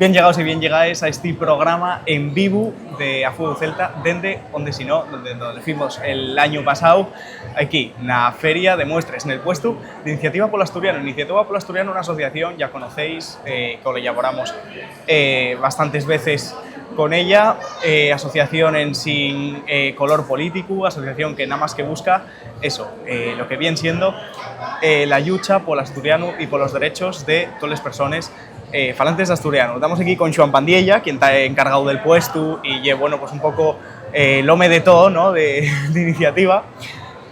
Bien llegados y bien llegáis a este programa en vivo de A Fuego Celta, donde fuimos el año pasado, aquí, en la Feria de Muestres, en el puesto de Iniciativa Polo Asturiano. Iniciativa Polo Asturiano, una asociación, ya conocéis, colaboramos bastantes veces con ella, asociación en sin color político, asociación que nada más que busca eso, lo que viene siendo la lucha por el asturiano y por los derechos de todas las personas falantes de asturiano. Estamos aquí con Joan Pandiella, quien está encargado del puesto y bueno, pues un poco el home de todo, ¿no? de iniciativa.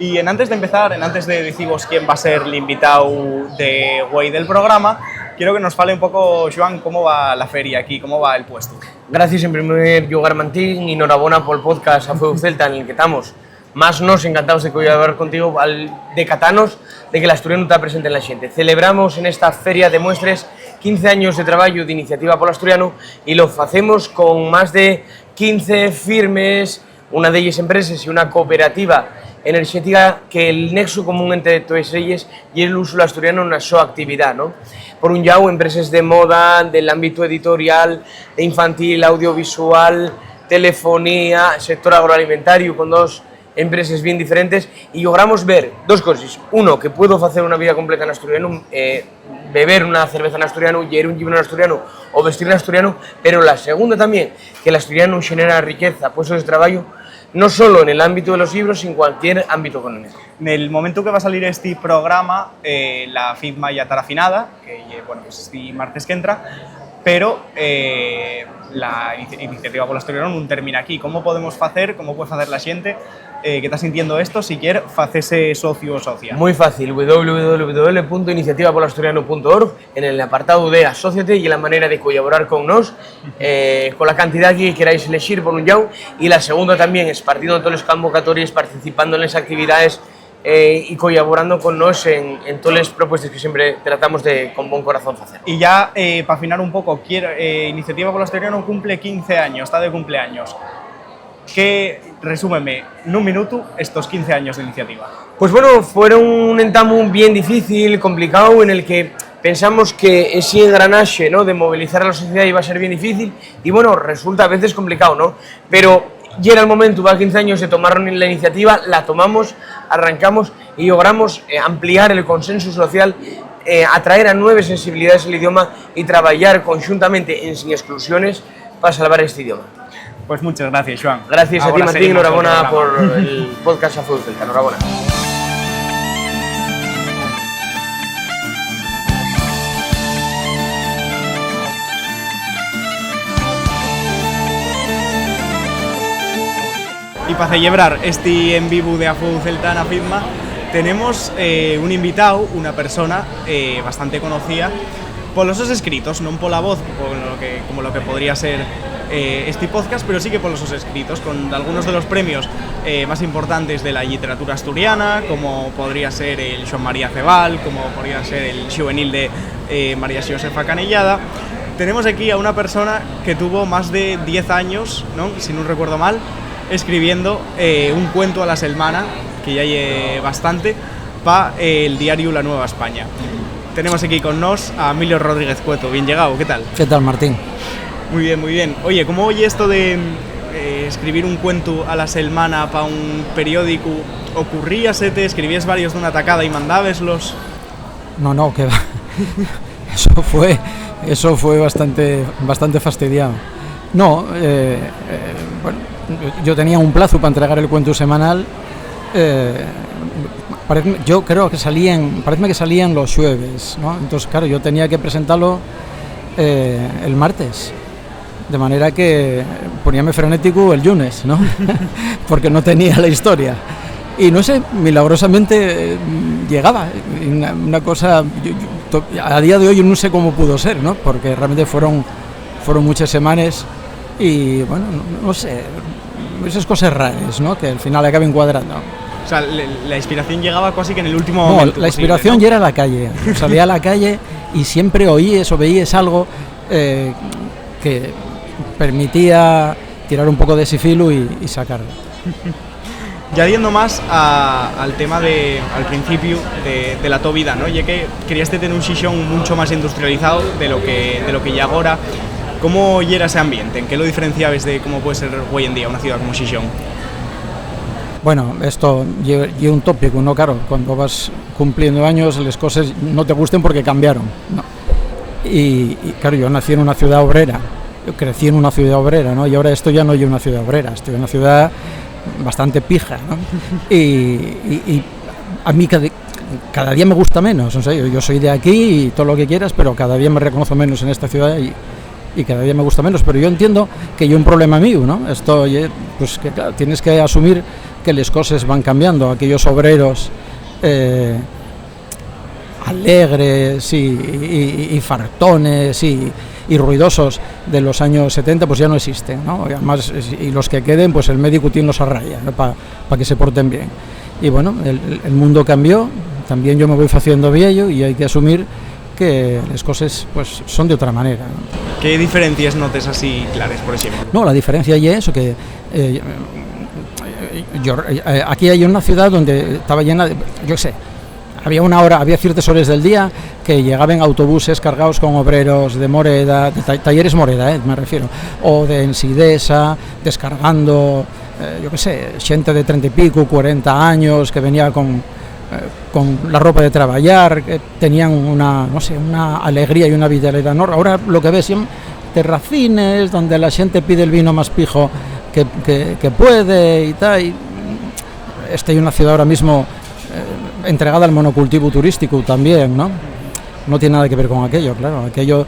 Y antes de empezar, antes de deciros quién va a ser el invitado de hoy del programa, quiero que nos fale un poco, Joan, cómo va la feria aquí, cómo va el puesto. Gracias en primer lugar, Martín, y enhorabuena por el podcast A Fuego Celta en el que estamos. Más nos encantados de colaborar contigo al decatanos de que el asturiano está presente en la gente. Celebramos en esta feria de muestres 15 años de trabajo de Iniciativa Polo Asturiano y lo hacemos con más de 15 firmes, una de ellas empresas y una cooperativa energética que el nexo común entre todas ellas y el uso del asturiano en su actividad, ¿no? Por un lado, empresas de moda, del ámbito editorial, de infantil, audiovisual, telefonía, sector agroalimentario, con dos empresas bien diferentes, y logramos ver dos cosas. Uno, que puedo hacer una vida completa en asturiano, beber una cerveza en asturiano, leer un libro en asturiano o vestir en asturiano, pero la segunda también, que el asturiano genera riqueza, puestos de trabajo, no solo en el ámbito de los libros, sino en cualquier ámbito económico. En el momento que va a salir este programa, la FIDMA ya estará afinada, que bueno, pues este martes que entra, pero la Iniciativa Polo Asturiano no termina aquí. ¿Cómo podemos hacer, cómo puede hacer la gente que está sintiendo esto si quiere hacerse socio o socia? Muy fácil, www.iniciativapoloasturiano.org, en el apartado de Asóciate y la manera de colaborar con nos, con la cantidad que queráis elegir por un lado, y la segunda también es partiendo de todas las convocatorias, participando en las actividades y colaborando con nos en todas las propuestas que siempre tratamos de con buen corazón hacer. Y ya, para afinar un poco, Iniciativa Polo Asturiano cumple 15 años, está de cumpleaños. Resúmeme en un minuto estos 15 años de iniciativa. Pues bueno, fueron un entamo bien difícil, complicado, en el que pensamos que ese engranaje, ¿no?, de movilizar a la sociedad iba a ser bien difícil, y bueno, resulta a veces complicado, ¿no? Pero ya era el momento, va 15 años de tomar la iniciativa, la tomamos, arrancamos y logramos ampliar el consenso social, atraer a nuevas sensibilidades al idioma y trabajar conjuntamente en sin exclusiones para salvar este idioma. Pues muchas gracias, Joan. Gracias a ti, Martín, enhorabuena por el podcast A Fuego Celta, enhorabuena. Y para celebrar este en vivo de A Fuego Celta en la FIDMA, tenemos un invitado, una persona bastante conocida por los escritos, no por la voz, como lo que podría ser este podcast, pero sí que por los escritos, con algunos de los premios más importantes de la literatura asturiana, como podría ser el Joan María Cebal, como podría ser el juvenil de María Josefa Canellada. Tenemos aquí a una persona que tuvo más de 10 años, ¿no?, si no recuerdo mal, escribiendo un cuento a la semana, que ya hay bastante, para el diario La Nueva España. Tenemos aquí con nos a Emilio Rodríguez Cueto. Bien llegado, ¿qué tal? ¿Qué tal, Martín? Muy bien, muy bien. Oye, ¿cómo oye esto de escribir un cuento a la semana para un periódico? ¿Ocurríasete? ¿Escribías varios de una tacada y mandabeslos? No, que va. Eso fue bastante fastidiado. No, bueno, yo tenía un plazo para entregar el cuento semanal. Yo creo que parece que salían los jueves, ¿no? Entonces, claro, yo tenía que presentarlo el martes, de manera que poníame frenético el lunes, ¿no? Porque no tenía la historia. Y no sé, milagrosamente llegaba. Una cosa, a día de hoy no sé cómo pudo ser, ¿no? Porque realmente fueron muchas semanas y, bueno, no sé, esas cosas raras, ¿no?, que al final acaban cuadrando. O sea, la inspiración llegaba casi que en el último momento. No, la inspiración, ¿no?, ya era a la calle. Salía a la calle y siempre oíes o veías algo que permitía tirar un poco de ese filo y sacarlo. Ya yendo más al tema al principio de la tu vida, ¿no? Ya que querías tener un xixón mucho más industrializado de lo que ya ahora. ¿Cómo era ese ambiente? ¿En qué lo diferenciabais de cómo puede ser hoy en día una ciudad como Xixón? Bueno, esto lleva un tópico, ¿no? Claro, cuando vas cumpliendo años, las cosas no te gusten porque cambiaron, ¿no? Y claro, yo nací en una ciudad obrera, yo crecí en una ciudad obrera, ¿no? Y ahora esto ya no es una ciudad obrera, estoy en una ciudad bastante pija, ¿no? Y a mí cada día me gusta menos, no sé, yo soy de aquí y todo lo que quieras, pero cada día me reconozco menos en esta ciudad y cada día me gusta menos, pero yo entiendo que hay un problema mío, ¿no? Esto, pues que claro, tienes que asumir que las cosas van cambiando, aquellos obreros alegres y fartones y ruidosos de los años 70 pues ya no existen, ¿no? Y además, y los que queden, pues el médico tiene los arraya, ¿no? Para que se porten bien. Y bueno, el mundo cambió, también yo me voy haciendo viejo y hay que asumir que las cosas pues son de otra manera, ¿no? ¿Qué diferencias notes así claras, por ejemplo? No, la diferencia ya es eso, que aquí hay una ciudad donde estaba llena de, yo qué sé, había ciertas horas del día que llegaban autobuses cargados con obreros de Moreda, de talleres Moreda, me refiero, o de Ensidesa, descargando, yo qué sé, gente de 30 y pico, 40 años, que venía con la ropa de trabajar, que tenían una alegría y una vitalidad, ¿no? Ahora lo que ves son terracines donde la gente pide el vino más pijo que puede y tal. Y esta es una ciudad ahora mismo entregada al monocultivo turístico también, ¿no? No tiene nada que ver con aquello, claro. Aquello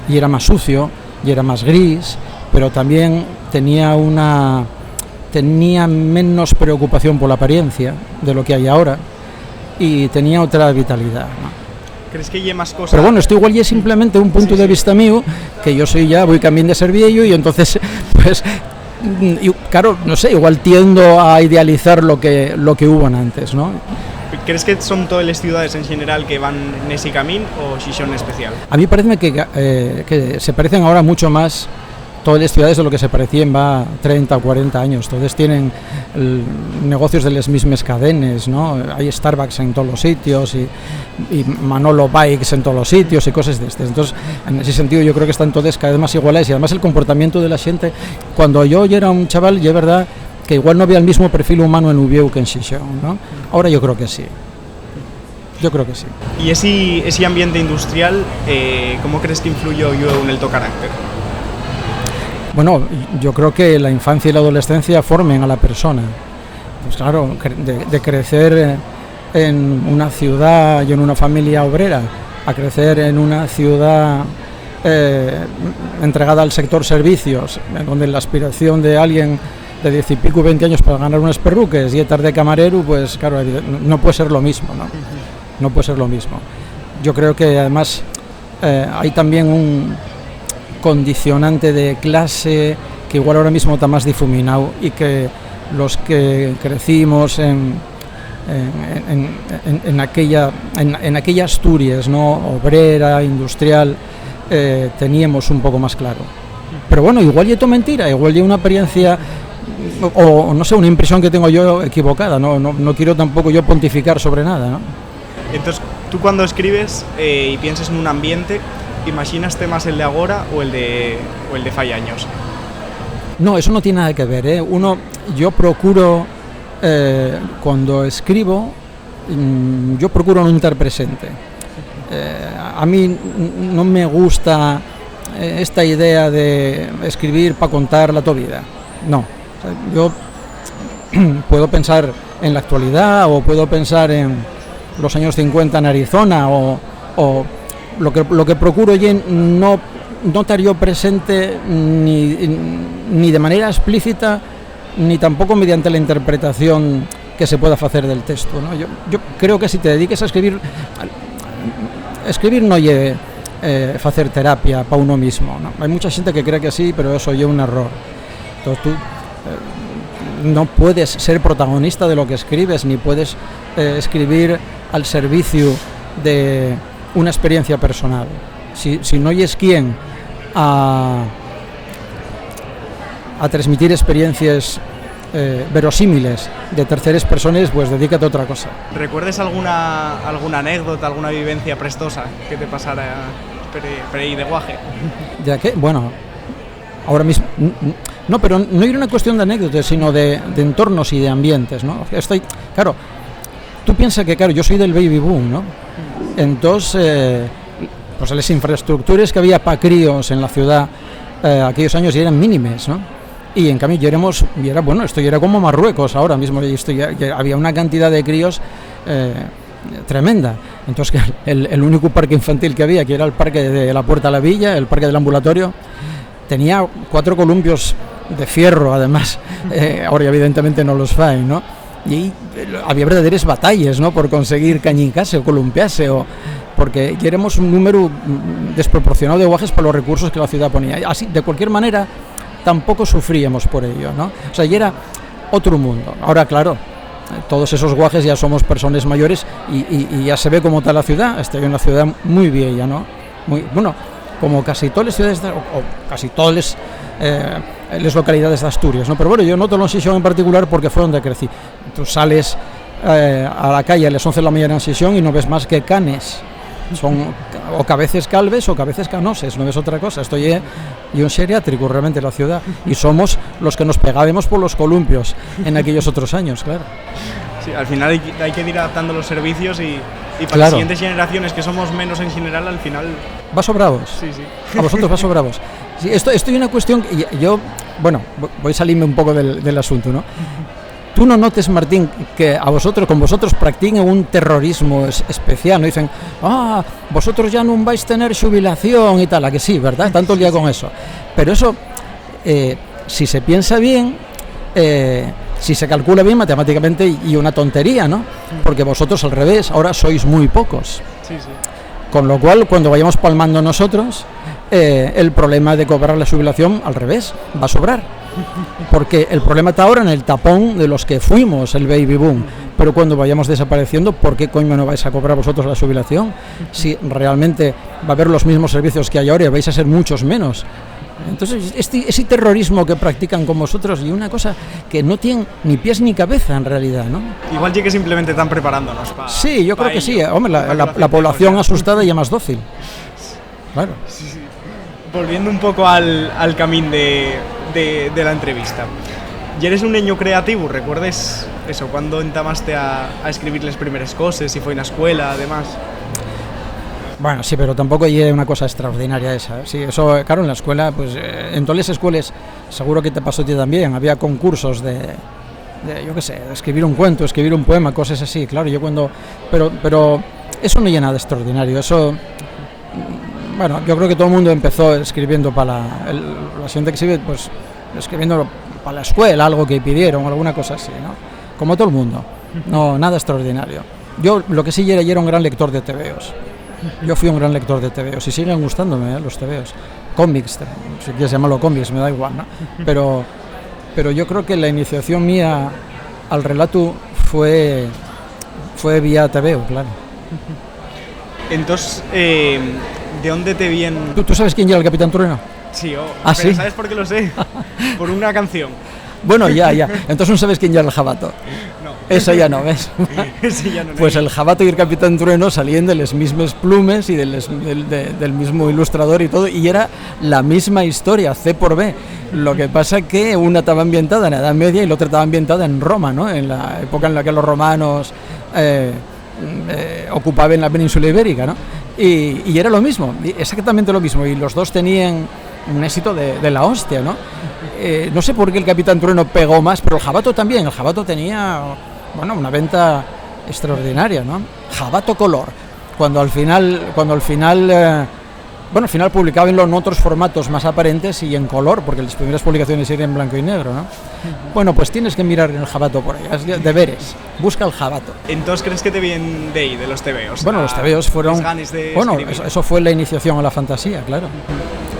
y era más sucio y era más gris, pero también tenía menos preocupación por la apariencia de lo que hay ahora y tenía otra vitalidad, ¿no? ¿Crees que hay más cosas? Pero bueno, esto igual ya es simplemente un punto de vista mío, que yo voy cambiando de ser viejo y entonces, pues, claro, no sé, igual tiendo a idealizar lo que hubo antes, ¿no? ¿Crees que son todas las ciudades en general que van en ese camino o Xixón en especial? A mí parece que se parecen ahora mucho más todas las ciudades de lo que se parecían 30 o 40 años. Todos tienen negocios de las mismas cadenas, ¿no? Hay Starbucks en todos los sitios y Manolo Bikes en todos los sitios y cosas de estas. Entonces, en ese sentido yo creo que están todas cada vez más iguales y además el comportamiento de la gente. Cuando yo era un chaval, y es verdad que igual no había el mismo perfil humano en Ubieu que en Xixón, ¿no? Ahora yo creo que sí. Yo creo que sí. ¿Y ese ambiente industrial, cómo crees que influyó en el tu carácter? Bueno, yo creo que la infancia y la adolescencia formen a la persona. Pues claro, de crecer en una ciudad y en una familia obrera, a crecer en una ciudad entregada al sector servicios, donde la aspiración de alguien de 10 y pico, 20 años para ganar unas perruques y estar de camarero, pues claro, no puede ser lo mismo, ¿no? No puede ser lo mismo. Yo creo que además hay también un condicionante de clase que igual ahora mismo está más difuminado y que los que crecimos en aquella Asturias, ¿no? Obrera, industrial, teníamos un poco más claro. Pero bueno, igual y esto mentira, igual y una experiencia o no sé, una impresión que tengo yo equivocada, no quiero tampoco yo pontificar sobre nada, ¿no? Entonces, tú cuando escribes y piensas en un ambiente, ¿imaginaste más el de ahora o el de fai años? No, eso no tiene nada que ver, yo procuro, cuando escribo, yo procuro no estar presente. A mí no me gusta esta idea de escribir para contar la tu vida. No, yo puedo pensar en la actualidad o puedo pensar en los años 50 en Arizona o lo que procuro es no estar yo presente ni de manera explícita ni tampoco mediante la interpretación que se pueda hacer del texto, ¿no? Yo creo que si te dediques a escribir no es hacer terapia para uno mismo, ¿no? Hay mucha gente que cree que sí, pero eso es un error. Entonces tú no puedes ser protagonista de lo que escribes, ni puedes escribir al servicio de una experiencia personal. Si no es quien a transmitir experiencias verosímiles de terceras personas, pues dedícate a otra cosa. ¿Recuerdas alguna anécdota, alguna vivencia prestosa que te pasara por ahí de guaje? ¿Ya qué? Bueno, ahora mismo, no, pero no era una cuestión de anécdotas, sino de entornos y de ambientes, ¿no? Claro, tú piensas que, claro, yo soy del baby boom, ¿no? Entonces, pues las infraestructuras que había para críos en la ciudad aquellos años ya eran mínimes, ¿no? Y en cambio esto ya era como Marruecos ahora mismo, ya había una cantidad de críos tremenda. Entonces el único parque infantil que había, que era el parque de la Puerta a la Villa, el parque del ambulatorio, tenía 4 columpios de fierro, además, ahora evidentemente no los hay, ¿no? Y había verdaderas batallas, ¿no?, por conseguir cañincarse o columpiarse, porque ya éramos un número desproporcionado de guajes para los recursos que la ciudad ponía. Así, de cualquier manera, tampoco sufríamos por ello, ¿no? O sea, ya era otro mundo. Ahora, claro, todos esos guajes ya somos personas mayores y ya se ve cómo está la ciudad. Estoy en una ciudad muy vieja, ¿no? Bueno, como casi todas las ciudades, o casi todas las localidades de Asturias, ¿no? Pero bueno, yo noto la Sisión en particular porque fue donde crecí. Tú sales a la calle a las 11 de la mañana en Sisión y no ves más que canes. Son o cabezas calves o cabezas canoses, no ves otra cosa. Estoy un geriátrico realmente la ciudad, y somos los que nos pegábamos por los columpios en aquellos otros años, claro. Sí, al final hay que ir adaptando los servicios y para las siguientes generaciones, que somos menos en general, al final... ¿Vas sobrados? Sí, sí. A vosotros vas sobrados. Sí, esto es una cuestión que yo, bueno, voy a salirme un poco del asunto, ¿no? Tú no notes, Martín, que con vosotros practiquen un terrorismo especial, ¿no? Dicen, vosotros ya no vais a tener jubilación y tal, a que sí, ¿verdad? Tanto el día con eso. Pero eso, si se piensa bien, si se calcula bien matemáticamente, y una tontería, ¿no? Porque vosotros al revés, ahora sois muy pocos. Sí, sí. Con lo cual, cuando vayamos palmando nosotros, el problema de cobrar la jubilación, al revés, va a sobrar. Porque el problema está ahora en el tapón de los que fuimos el baby boom, pero cuando vayamos desapareciendo, ¿por qué coño no vais a cobrar vosotros la jubilación? Si realmente va a haber los mismos servicios que hay ahora y vais a ser muchos menos. Entonces, ese terrorismo que practican con vosotros, y una cosa que no tiene ni pies ni cabeza en realidad, ¿no? Igual sí que simplemente están preparándonos para... Sí, yo creo que sí. Hombre, la población asustada ya más dócil. Claro. Sí, sí. Volviendo un poco al camín de la entrevista. ¿Y eres un niño creativo? ¿Recuerdes eso? ¿Cuándo entamaste a escribir las primeras cosas? ¿Si fue en la escuela, además? Bueno, sí, pero tampoco hay una cosa extraordinaria esa. Sí, eso, claro, en la escuela, pues en todas las escuelas, seguro que te pasó a ti también, había concursos de yo qué sé, de escribir un cuento, escribir un poema, cosas así, claro, yo cuando... Pero eso no hay nada de extraordinario, eso... Bueno, yo creo que todo el mundo empezó escribiendo para la gente que escribe, pues escribiendo para la escuela, algo que pidieron, alguna cosa así, ¿no? Como todo el mundo, no, nada extraordinario. Yo lo que sí era un gran lector de tebeos. Yo fui un gran lector de tebeos y siguen gustándome los tebeos. Cómics, si quieres llamarlo cómics, me da igual, ¿no? Pero yo creo que la iniciación mía al relato fue vía tebeo, claro. Entonces, ¿de dónde te viene? ¿Tú sabes quién era el Capitán Trueno? Sí, pero ¿sí? ¿sabes por qué lo sé? Por una canción. Bueno, ya. Entonces no sabes quién era el jabato. No. Eso ya no, ¿ves? Sí, ya no. Pues el jabato y el Capitán Trueno salían de las mismas plumes y del mismo ilustrador y todo, y era la misma historia, C por B. Lo que pasa es que una estaba ambientada en la Edad Media y la otra estaba ambientada en Roma, ¿no? En la época en la que los romanos ocupaban la península ibérica, ¿no? Y era lo mismo, exactamente lo mismo, y los dos tenían un éxito de la hostia, ¿no? No sé por qué el Capitán Trueno pegó más, pero el jabato también. El jabato tenía, bueno, una venta extraordinaria, ¿no? Jabato color. Cuando al final publicaban en otros formatos más aparentes y en color, porque las primeras publicaciones eran en blanco y negro, ¿no? Bueno, pues tienes que mirar el jabato por ahí, haz deberes, busca el jabato. Entonces, ¿crees que te vienen de ahí, de los tebeos? Bueno, los tebeos fueron... Bueno, eso fue la iniciación a la fantasía, claro.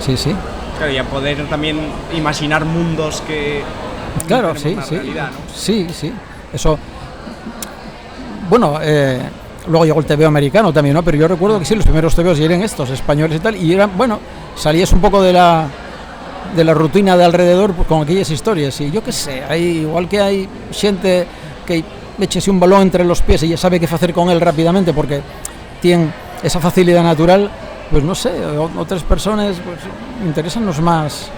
Sí, sí. Claro, y a poder también imaginar mundos que... Claro, sí, sí. Realidad, ¿no? Sí, sí. Eso... Bueno, luego llegó el tebeo americano también, ¿no? Pero yo recuerdo que sí, los primeros tebeos eran estos, españoles y tal, y eran, bueno, salías un poco de la rutina de alrededor con aquellas historias, y yo qué sé, igual que hay gente que échese un balón entre los pies y ya sabe qué hacer con él rápidamente porque tiene esa facilidad natural, pues no sé, otras personas pues interesannos más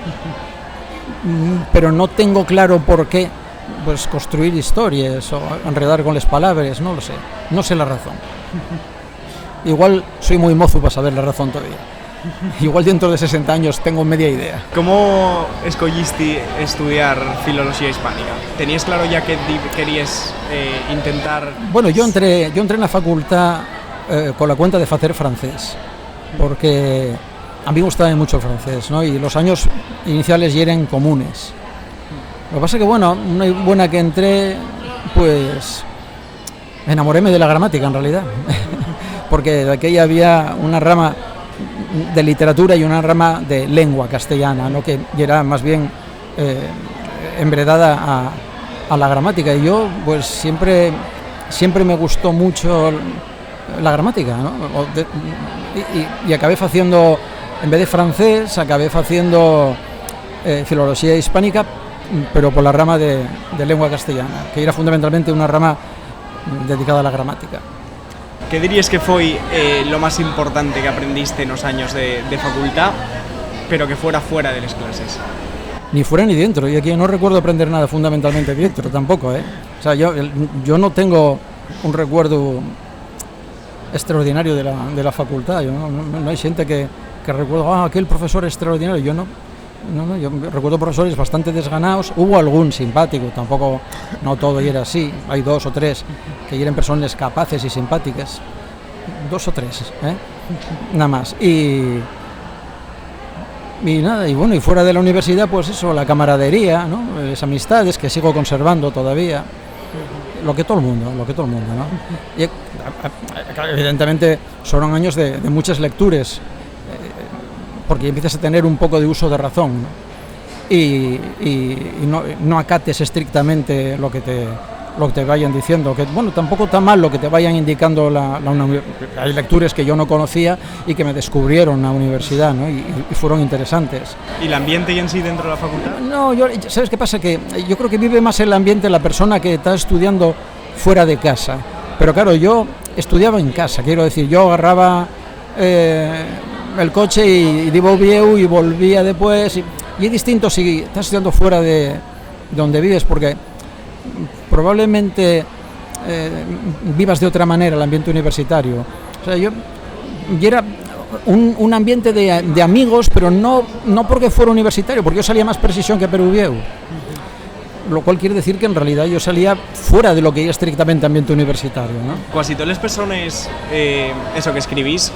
pero no tengo claro por qué pues construir historias o enredar con las palabras, no lo sé, no sé la razón. Igual soy muy mozo para saber la razón todavía. Igual dentro de 60 años tengo media idea. ¿Cómo escogiste estudiar filología hispánica? ¿Tenías claro ya que querías intentar...? Bueno, yo entré en la facultad con la cuenta de hacer francés, porque a mí me gustaba mucho el francés, ¿no? Y los años iniciales ya eran comunes. Lo que pasa es que, bueno, una buena que entré, pues me enamoréme de la gramática en realidad, porque de aquella había una rama de literatura y una rama de lengua castellana, ¿no? Que era más bien enveredada a la gramática, y yo pues siempre me gustó mucho la gramática, ¿no? Y acabé haciendo, en vez de francés, acabé haciendo filología hispánica, pero por la rama de lengua castellana, que era fundamentalmente una rama dedicada a la gramática. ¿Qué dirías que fue lo más importante que aprendiste en los años de facultad, pero que fuera fuera de las clases? Ni fuera ni dentro, y aquí no recuerdo aprender nada fundamentalmente dentro tampoco, ¿eh? O sea, yo no tengo un recuerdo extraordinario de la facultad. No hay gente que recuerda, aquel profesor extraordinario. Yo no, yo recuerdo profesores bastante desganados. Hubo algún simpático, tampoco, no todo y era así. Hay 2 o 3 que eran personas capaces y simpáticas. 2 o 3, nada más. Y nada, y bueno, y fuera de la universidad, pues eso, la camaradería, ¿no? Las amistades que sigo conservando todavía. Lo que todo el mundo, ¿no? Y, evidentemente son años de muchas lecturas, porque empiezas a tener un poco de uso de razón, ¿no? Y no acates estrictamente lo que te vayan diciendo, que bueno, tampoco está mal lo que te vayan indicando hay lecturas que yo no conocía y que me descubrieron la universidad, ¿no? Y fueron interesantes. ¿Y el ambiente en sí dentro de la facultad? No, ¿sabes qué pasa? Que yo creo que vive más el ambiente la persona que está estudiando fuera de casa. Pero claro, yo estudiaba en casa, quiero decir, yo agarraba el coche y iba a Oviedo y volvía después. Y es distinto si estás estudiando fuera de donde vives, porque probablemente vivas de otra manera el ambiente universitario. O sea, yo era un ambiente de amigos, pero no porque fuera universitario, porque yo salía más precisión que Peruvieu. Lo cual quiere decir que en realidad yo salía fuera de lo que es estrictamente ambiente universitario, ¿no? Casi todas las personas, eso que escribís,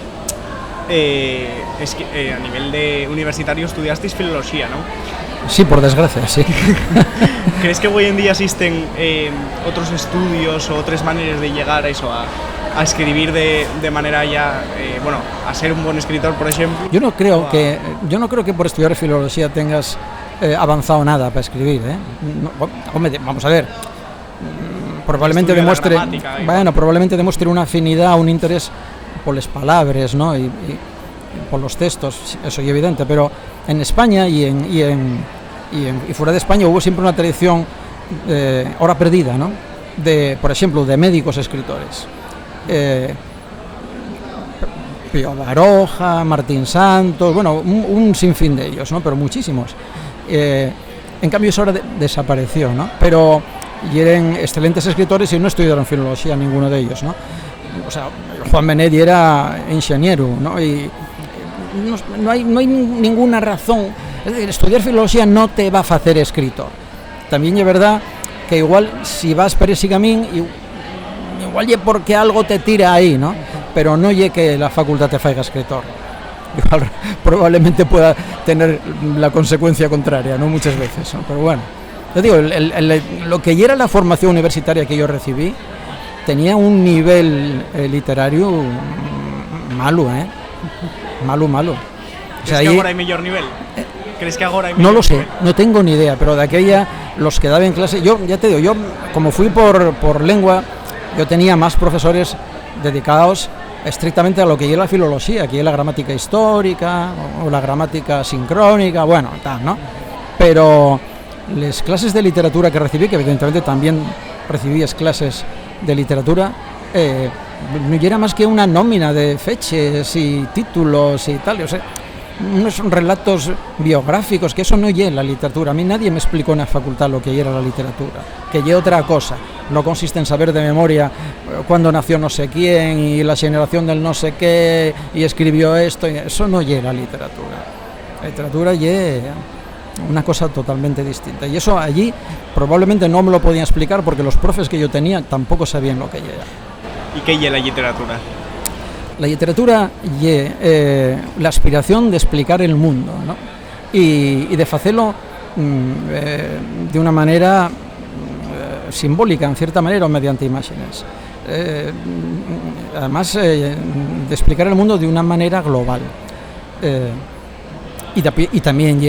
a nivel de universitario estudiasteis filología, ¿no? Sí, por desgracia, sí. ¿Crees que hoy en día existen otros estudios o otras maneras de llegar a eso, a escribir de manera ya, a ser un buen escritor, por ejemplo? Yo no creo que por estudiar filología tengas avanzado nada para escribir, ¿eh? No, vamos a ver. Probablemente demuestre una afinidad, un interés por las palabras, ¿no? Y por los textos, eso es evidente, pero en España y fuera de España hubo siempre una tradición ahora perdida, ¿no? Por ejemplo, de médicos escritores. Pío Baroja, Martín Santos, bueno, un sinfín de ellos, ¿no? Pero muchísimos. En cambio eso ahora desapareció, ¿no? Pero eran excelentes escritores y no estudiaron filología ninguno de ellos, ¿no? O sea, Juan Benetti era ingeniero, ¿no? Y no hay ninguna razón. Es decir, estudiar filología no te va a hacer escritor. También es verdad que igual si vas por ese camino, igual es porque algo te tira ahí, ¿no? Pero no es que la facultad te haga escritor. Igual probablemente pueda tener la consecuencia contraria, ¿no? Muchas veces, ¿no? Pero bueno, yo digo, lo que ya era la formación universitaria que yo recibí tenía un nivel literario malo, malo. O sea, ¿Crees que ahora hay mejor nivel? ¿Crees que ahora hay mejor no lo sé, nivel? no tengo ni idea, pero de aquella, los que daba en clase, yo ya te digo, yo como fui por lengua, yo tenía más profesores dedicados estrictamente a lo que es la filología, que es la gramática histórica o la gramática sincrónica, bueno, tal, ¿no? Pero las clases de literatura que recibí, que evidentemente también recibías clases de literatura, no era más que una nómina de fechas y títulos y tal, o sea, unos relatos biográficos, que eso no es la literatura. A mí nadie me explicó en la facultad lo que era la literatura, que es otra cosa. No consiste en saber de memoria cuándo nació no sé quién y la generación del no sé qué y escribió esto. Eso no es la literatura. La literatura es una cosa totalmente distinta. Y eso allí probablemente no me lo podían explicar porque los profes que yo tenía tampoco sabían lo que era. ¿Y qué es la literatura? La literatura es la aspiración de explicar el mundo, ¿no? Y de hacerlo de una manera simbólica, en cierta manera, o mediante imágenes. Además, de explicar el mundo de una manera global. Y también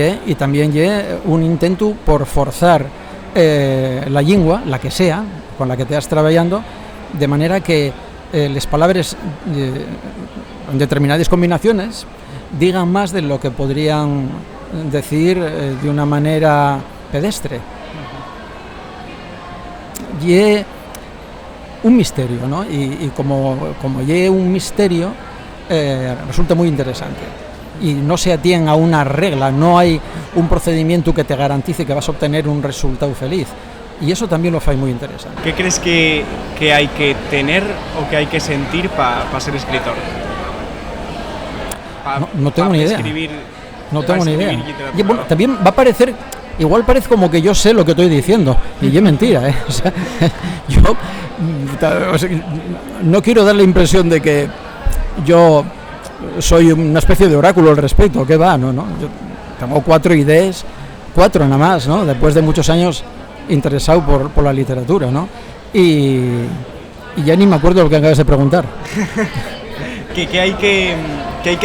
un intento por forzar la lengua, la que sea, con la que te estás trabajando, de manera que las palabras en determinadas combinaciones digan más de lo que podrían decir de una manera pedestre. Y es un misterio, ¿no? Y como es un misterio, resulta muy interesante. Y no se atiene a una regla, no hay un procedimiento que te garantice que vas a obtener un resultado feliz. Y eso también lo hace muy interesante. ¿Qué crees que hay que tener o que hay que sentir para ser escritor? No tengo ni idea. No tengo ni idea. Y, bueno, también va a parecer, igual parece como que yo sé lo que estoy diciendo. Y es mentira, ¿eh? O sea, yo no quiero dar la impresión de que yo soy una especie de oráculo al respecto. ¿Qué va? No. Yo tengo 4 ideas, 4 nada más, ¿no? Después de muchos años interesado por la literatura, ¿no? Y ya ni me acuerdo lo que acabas de preguntar. ¿Qué hay que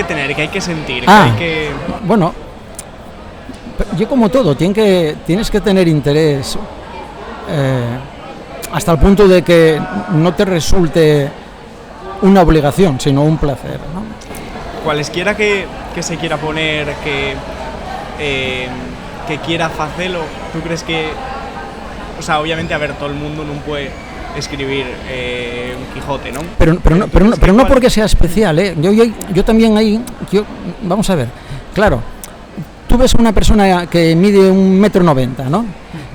tener, qué hay que sentir? Bueno, yo como todo, tienes que tener interés hasta el punto de que no te resulte una obligación, sino un placer, ¿no? Cualesquiera que se quiera poner, que quiera hacerlo, ¿tú crees que...? O sea, obviamente, a ver, todo el mundo no puede escribir un Quijote, ¿no? Pero no porque sea especial, ¿eh? Yo también ahí... vamos a ver, claro, tú ves una persona que mide 1,90 m, ¿no?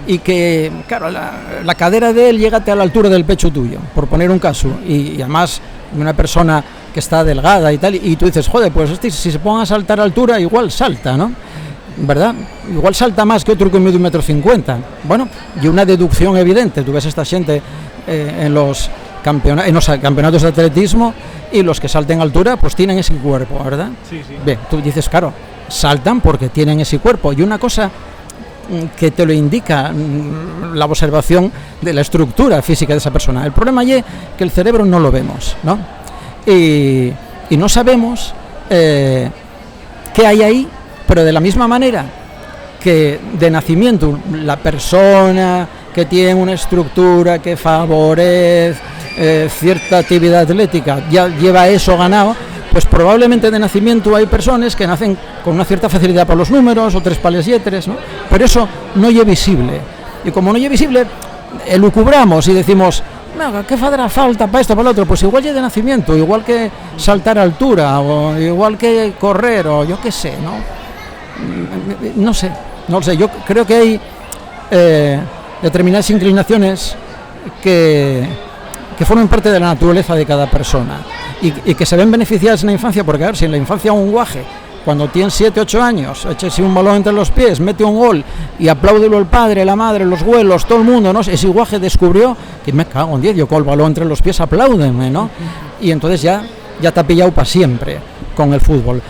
Y que, claro, la cadera de él llega a la altura del pecho tuyo, por poner un caso, y además una persona que está delgada y tal, y tú dices, joder, pues si se ponga a saltar a altura, igual salta, ¿no? ¿Verdad? Igual salta más que otro que mide 1,50 m. Bueno, y una deducción evidente, tú ves esta gente en los campeonatos de atletismo, y los que salten a altura pues tienen ese cuerpo, ¿verdad? Sí. Bien, tú dices, claro, saltan porque tienen ese cuerpo, y una cosa que te lo indica la observación de la estructura física de esa persona. El problema es que el cerebro no lo vemos, ¿no? Y no sabemos qué hay ahí. Pero de la misma manera que de nacimiento la persona que tiene una estructura que favorece cierta actividad atlética ya lleva eso ganado, pues probablemente de nacimiento hay personas que nacen con una cierta facilidad para los números, otras para las letras, ¿no? Pero eso no es visible. Y como no es visible, elucubramos y decimos, ¿qué fará falta para esto, para lo otro? Pues igual ya de nacimiento, igual que saltar a altura, o igual que correr, o yo qué sé, ¿no? No sé, yo creo que hay determinadas inclinaciones que forman parte de la naturaleza de cada persona y que se ven beneficiadas en la infancia, porque a ver, si en la infancia un guaje, cuando tiene 7, 8 años, échese un balón entre los pies, mete un gol y apláudelo el padre, la madre, los abuelos, todo el mundo, ¿no? Ese guaje descubrió que me cago en 10, yo con el balón entre los pies apláudenme, ¿no? Y entonces ya te ha pillado para siempre con el fútbol.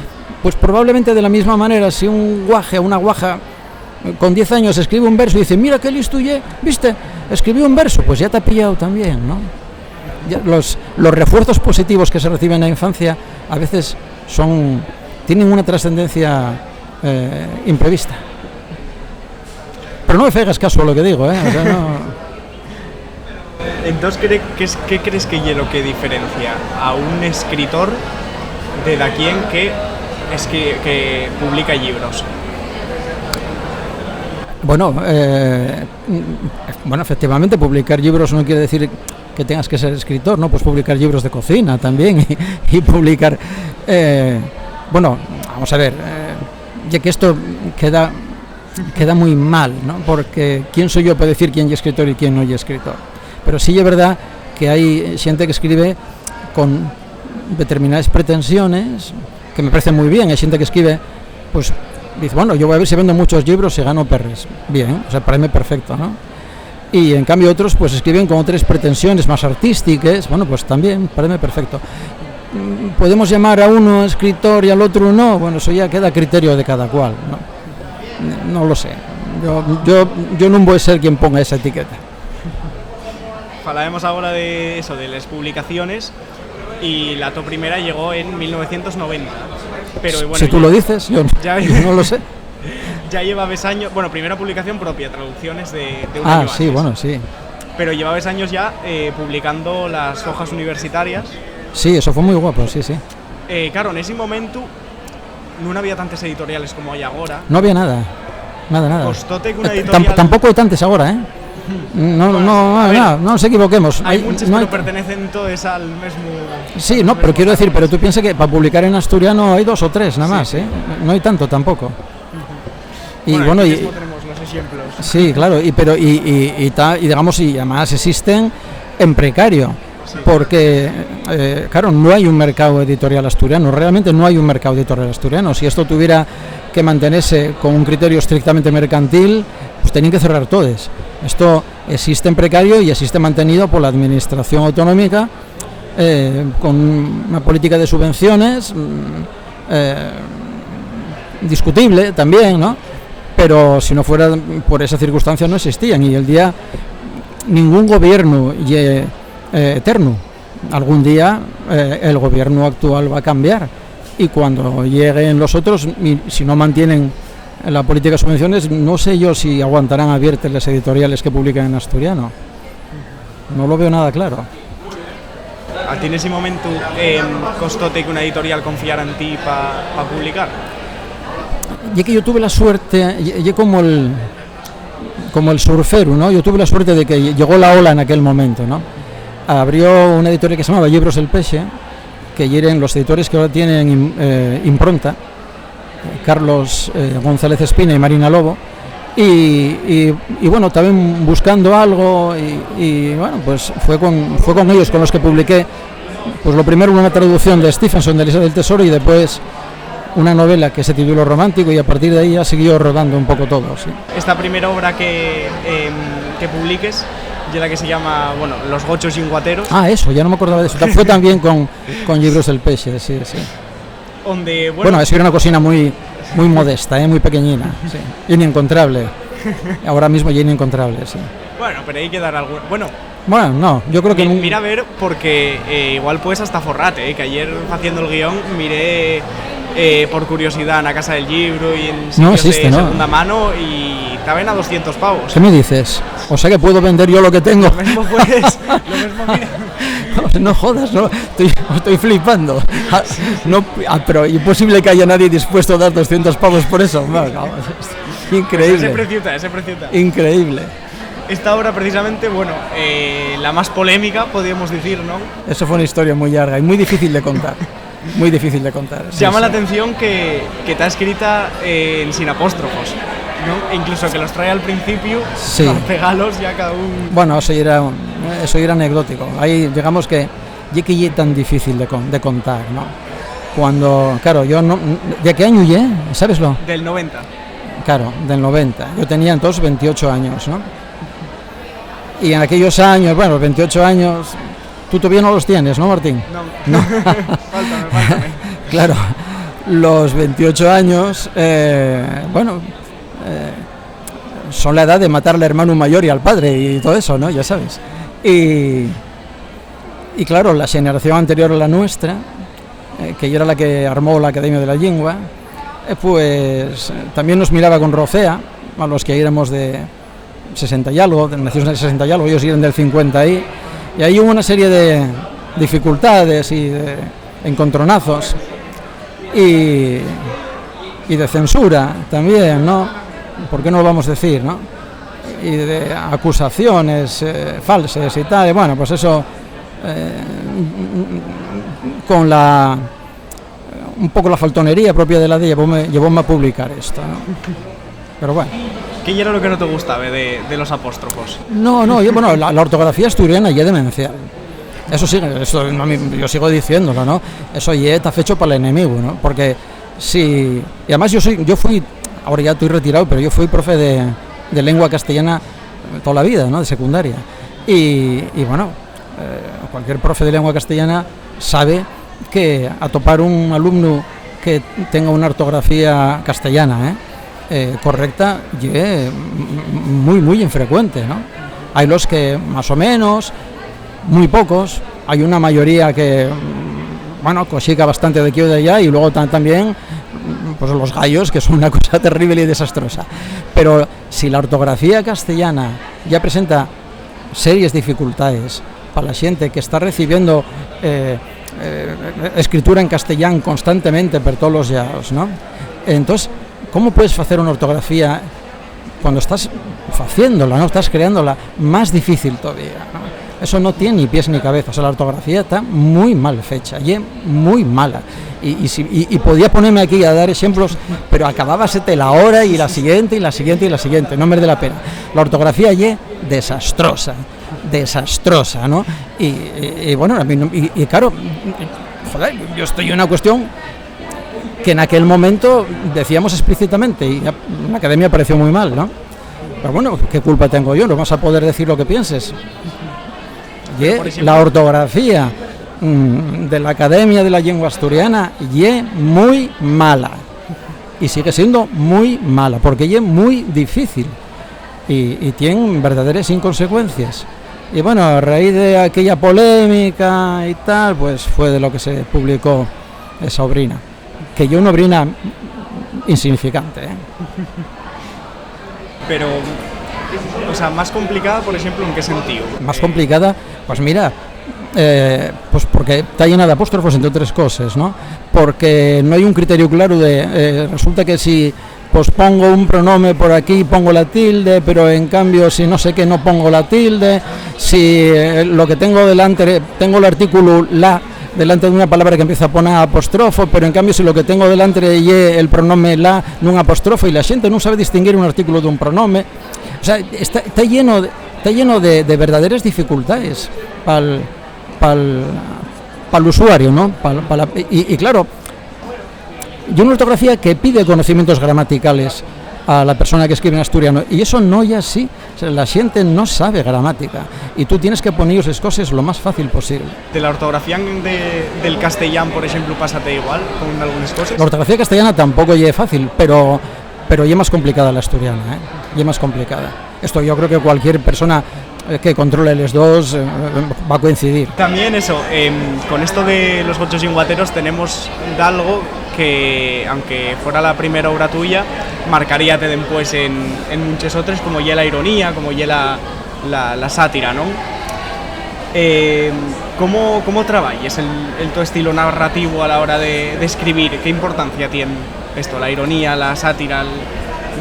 Pues probablemente de la misma manera, si un guaje o una guaja con 10 años escribe un verso y dice, mira qué listo ye, ¿viste? Escribió un verso, pues ya te ha pillado también, ¿no? Ya los refuerzos positivos que se reciben en la infancia a veces tienen una trascendencia imprevista. Pero no me hagas caso a lo que digo, ¿eh? O sea, no... Entonces, ¿qué crees que es lo que diferencia a un escritor de quien que publica libros? Bueno, efectivamente, publicar libros no quiere decir que tengas que ser escritor, ¿no? Pues publicar libros de cocina también y publicar... vamos a ver, ya que esto queda muy mal, ¿no? Porque ¿quién soy yo para decir quién es escritor y quién no es escritor? Pero sí es verdad que hay gente que escribe con determinadas pretensiones, que me parecen muy bien. Hay gente que escribe, pues dice, bueno, yo voy a ver si vendo muchos libros y gano perres. Bien, o sea, parece perfecto, ¿no? Y en cambio otros pues escriben con otras pretensiones más artísticas, bueno, pues también parece perfecto. ¿Podemos llamar a uno escritor y al otro no? Bueno, eso ya queda a criterio de cada cual, ¿no? No lo sé. Yo no voy a ser quien ponga esa etiqueta. Falaremos ahora de eso, de las publicaciones, y la tu primera llegó en 1990. Pero bueno, si tú lo dices, yo no lo sé. Ya llevabas años, bueno, primera publicación propia, traducciones de un año sí, antes. Bueno, sí. Pero llevabas años ya publicando las hojas universitarias. Sí, eso fue muy guapo, sí. Claro, en ese momento no había tantas editoriales como hay ahora. No había nada. Costote que una editorial... Tampoco hay tantas ahora, ¿eh? No nos equivoquemos. Hay muchas, pero pertenecen todas al mismo... Sí, no, pero quiero decir, pero tú piensas que para publicar en asturiano hay 2 o 3 nada más, ¿eh? No hay tanto tampoco. Y bueno, aquí mismo tenemos los ejemplos. Sí, claro, y digamos, y además existen en precario, porque claro, no hay un mercado editorial asturiano, realmente no hay un mercado editorial asturiano. Si esto tuviera que mantenerse con un criterio estrictamente mercantil, pues tenían que cerrar todos. Esto existe en precario y existe mantenido por la administración autonómica con una política de subvenciones discutible también, ¿no? Pero si no fuera por esa circunstancia no existían, y el día ningún gobierno eterno. Algún día el gobierno actual va a cambiar, y cuando lleguen los otros, si no mantienen la política de subvenciones, no sé yo si aguantarán abiertas las editoriales que publican en asturiano. No lo veo nada claro. ¿A ti en ese momento costote que una editorial confiara en ti para publicar? Y que yo tuve la suerte, y como el surfero, ¿no? Yo tuve la suerte de que llegó la ola en aquel momento, ¿no? Abrió una editorial que se llamaba Libros del Peche, que eran los editores que ahora tienen impronta, Carlos González Espina y Marina Lobo, y bueno, también buscando algo, y bueno, pues fue con ellos con los que publiqué, pues lo primero una traducción de Stevenson de Elisa del Tesoro, y después una novela que se tituló Romántico, y a partir de ahí ya siguió rodando un poco todo, sí. Esta primera obra que publiques, y la que se llama, bueno, Los Gochos y Guateros. Eso, ya no me acordaba de eso. Fue también con Libros del Peche, sí. Donde, bueno, es una cocina muy modesta, muy pequeñina, sí. Inencontrable. Ahora mismo ya inencontrable, sí. Bueno, pero hay que dar algo. Bueno, no, yo creo que... Mira a ver, porque igual puedes hasta forrate, que ayer haciendo el guión miré por curiosidad en la Casa del Libro y en sitios de segunda mano, y estaban a 200 pavos. ¿Qué me dices? O sea que puedo vender yo lo que tengo. Lo mismo puedes, mira. No jodas, no, estoy flipando. Pero imposible que haya nadie dispuesto a dar 200 pavos por eso. Increíble. Pues ese preciuta. Increíble. Esta obra precisamente, bueno, la más polémica, podríamos decir, ¿no? Eso fue una historia muy larga y muy difícil de contar. Muy difícil de contar. Llama la atención que está escrita sin apóstrofos, ¿no? E incluso que los trae al principio, para pegarlos ya cada uno. Bueno, eso era anecdótico. Ahí digamos que es tan difícil de contar, ¿no? Cuando, claro, yo no... ¿De qué año ya? ¿Sabeslo? Del 90. Claro, del 90. Yo tenía entonces 28 años, ¿no? Y en aquellos años, bueno, 28 años... Tú todavía no los tienes, ¿no, Martín? No. Fáltame. Claro, los 28 años, son la edad de matar al hermano mayor y al padre y todo eso, ¿no? Ya sabes. Y claro, la generación anterior a la nuestra, que era la que armó la Academia de la Lengua, pues también nos miraba con rocea, a los que éramos de 60 y algo, nacidos en el 60 y algo, ellos eran del 50 y ahí hubo una serie de dificultades y de encontronazos y de censura también, ¿no? ¿Por qué no lo vamos a decir, no? Y de acusaciones falsas y tal, y bueno, pues eso con un poco la faltonería propia de la de llevóme a publicar esto, ¿no? Pero bueno. ¿Qué era lo que no te gustaba de los apóstrofos? No, la ortografía asturiana ya es demencial. Eso sí, yo sigo diciéndolo, ¿no? Eso ya está fecho para el enemigo, ¿no? Porque si... Y además yo fui, ahora ya estoy retirado, pero yo fui profe de lengua castellana toda la vida, ¿no? De secundaria. Y bueno, cualquier profe de lengua castellana sabe que a topar un alumno que tenga una ortografía castellana correcta es muy infrecuente, ¿no? Hay los que más o menos, muy pocos, hay una mayoría que bueno, cosica bastante de aquí o de allá, y luego también pues los gallos, que son una cosa terrible y desastrosa. Pero si la ortografía castellana ya presenta serias dificultades para la gente que está recibiendo escritura en castellán constantemente por todos los llados, ¿no? Entonces, ¿cómo puedes hacer una ortografía cuando estás haciéndola, ¿no? Estás creándola más difícil todavía, ¿no? Eso no tiene ni pies ni cabeza. O sea, la ortografía está muy mal fecha, y muy mala. Y podía ponerme aquí a dar ejemplos, pero acabábasete la hora y la siguiente y la siguiente y la siguiente, no merece la pena. La ortografía es desastrosa, ¿no? Y bueno, y claro, joder, yo estoy en una cuestión que en aquel momento decíamos explícitamente, y en la academia pareció muy mal, ¿no? Pero bueno, ¿qué culpa tengo yo? No vas a poder decir lo que pienses. Y la ortografía de la Academia de la Lengua Asturiana es muy mala, y sigue siendo muy mala, porque es muy difícil y tiene verdaderas inconsecuencias. Y bueno, a raíz de aquella polémica y tal, pues fue de lo que se publicó esa obrina, que yo una obrina insignificante, Pero, o sea, más complicada, por ejemplo, ¿en qué sentido? Más complicada, pues mira, pues porque está llena de apóstrofos, entre otras cosas, ¿no? Porque no hay un criterio claro de... resulta que si pues pongo un pronombre por aquí, pongo la tilde, pero en cambio si no sé qué, no pongo la tilde. Si lo que tengo delante, tengo el artículo la delante de una palabra que empieza a poner apostrofo, pero en cambio si lo que tengo delante es el pronombre la, no un apostrofo, y la gente no sabe distinguir un artículo de un pronombre. O sea, está lleno de verdaderas dificultades para el usuario, ¿no? Y claro, y una ortografía que pide conocimientos gramaticales a la persona que escribe en asturiano, y eso no es así. O sea, la gente no sabe gramática y tú tienes que poner esas cosas lo más fácil posible. ¿De la ortografía del castellano, por ejemplo, pásate igual con algunas cosas? La ortografía castellana tampoco es fácil, pero es más complicada la asturiana, y es más complicada. Esto yo creo que cualquier persona que controle los dos va a coincidir. También eso, con esto de los gochos y guateros tenemos algo que, aunque fuera la primera obra tuya, marcaríate después en muchos otros, como ya la ironía, como ya la sátira, ¿no? ¿Cómo trabajas tu estilo narrativo a la hora de escribir? ¿Qué importancia tiene esto, la ironía, la sátira,